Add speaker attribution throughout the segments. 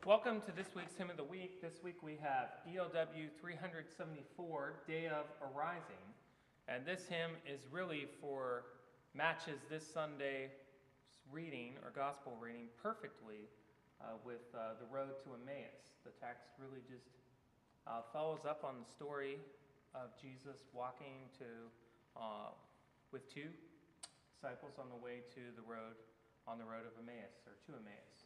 Speaker 1: Welcome to this week's Hymn of the Week. This week we have ELW 374, Day of Arising. And this hymn is really matches this Sunday's reading or gospel reading perfectly with the road to Emmaus. The text really just follows up on the story of Jesus walking with two disciples on the way to on the road of Emmaus, or to Emmaus.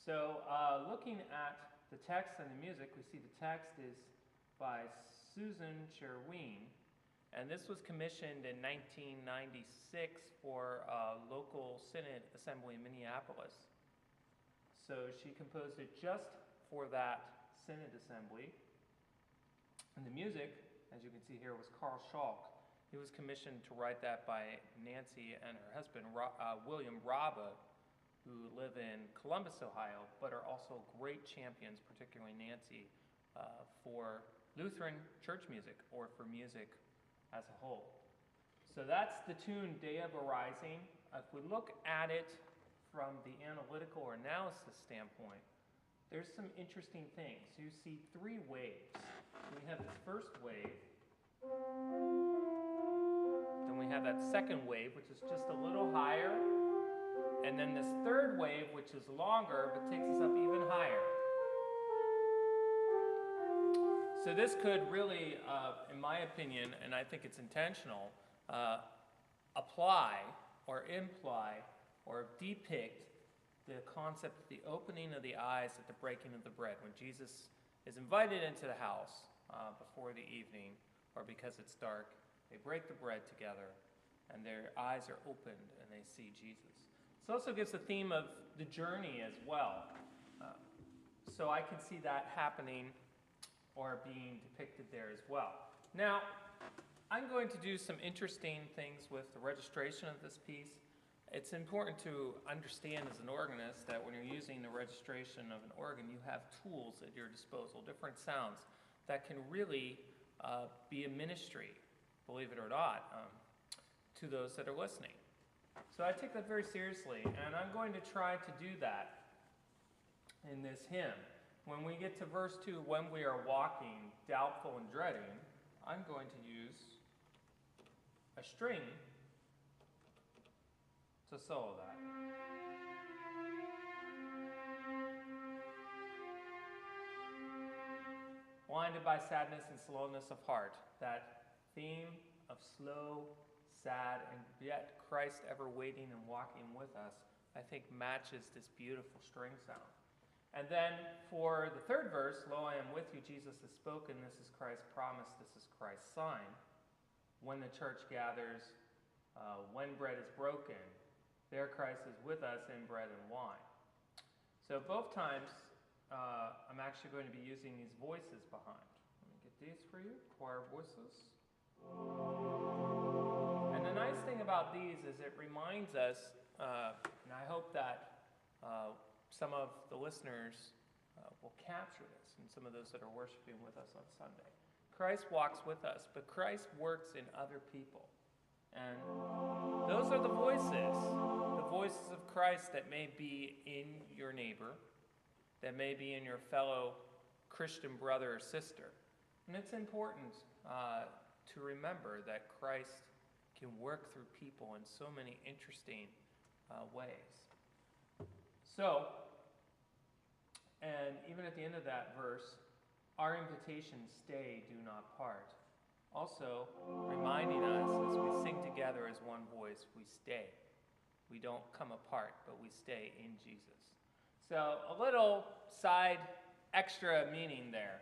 Speaker 1: So looking at the text and the music, we see the text is by Susan Cherwin, and this was commissioned in 1996 for a local synod assembly in Minneapolis. So she composed it just for that synod assembly. And the music, as you can see here, was Carl Schalk. He was commissioned to write that by Nancy and her husband, William Raba, who live in Columbus, Ohio, but are also great champions, particularly Nancy, for Lutheran church music or for music as a whole. So that's the tune, Day of Arising. If we look at it from the analytical or analysis standpoint, there's some interesting things. You see three waves. We have this first wave, then we have that second wave, which is just a little higher, and then this third wave, which is longer, but takes us up even higher. So this could really, in my opinion, and I think it's intentional, apply or imply or depict the concept of the opening of the eyes at the breaking of the bread. When Jesus is invited into the house before the evening, or because it's dark, they break the bread together, and their eyes are opened, and they see Jesus. This also gives the theme of the journey as well. So I can see that happening or being depicted there as well. Now, I'm going to do some interesting things with the registration of this piece. It's important to understand as an organist that when you're using the registration of an organ, you have tools at your disposal, different sounds that can really be a ministry, believe it or not, to those that are listening. So I take that very seriously, and I'm going to try to do that in this hymn. When we get to verse 2, when we are walking, doubtful and dreading, I'm going to use a string to solo that. Blinded by sadness and slowness of heart, that theme of slow, sad, and yet Christ ever waiting and walking with us, I think matches this beautiful string sound. And then for the third verse, Lo, I am with you, Jesus has spoken, this is Christ's promise, this is Christ's sign. When the church gathers, when bread is broken, there Christ is with us in bread and wine. So both times, I'm actually going to be using these voices behind. Let me get these for you, choir voices. And the nice thing about these is it reminds us, and I hope that some of the listeners will capture this, and some of those that are worshiping with us on Sunday. Christ walks with us, but Christ works in other people. And those are the voices of Christ that may be in your neighbor, that may be in your fellow Christian brother or sister. And it's important to remember that Christ can work through people in so many interesting ways. So, and even at the end of that verse, our invitation, stay, do not part. Also, reminding us as we sing together as one voice, we stay. We don't come apart, but we stay in Jesus. So, a little side extra meaning there.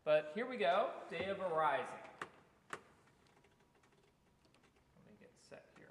Speaker 1: But here we go, Day of Arising. Let me get set here.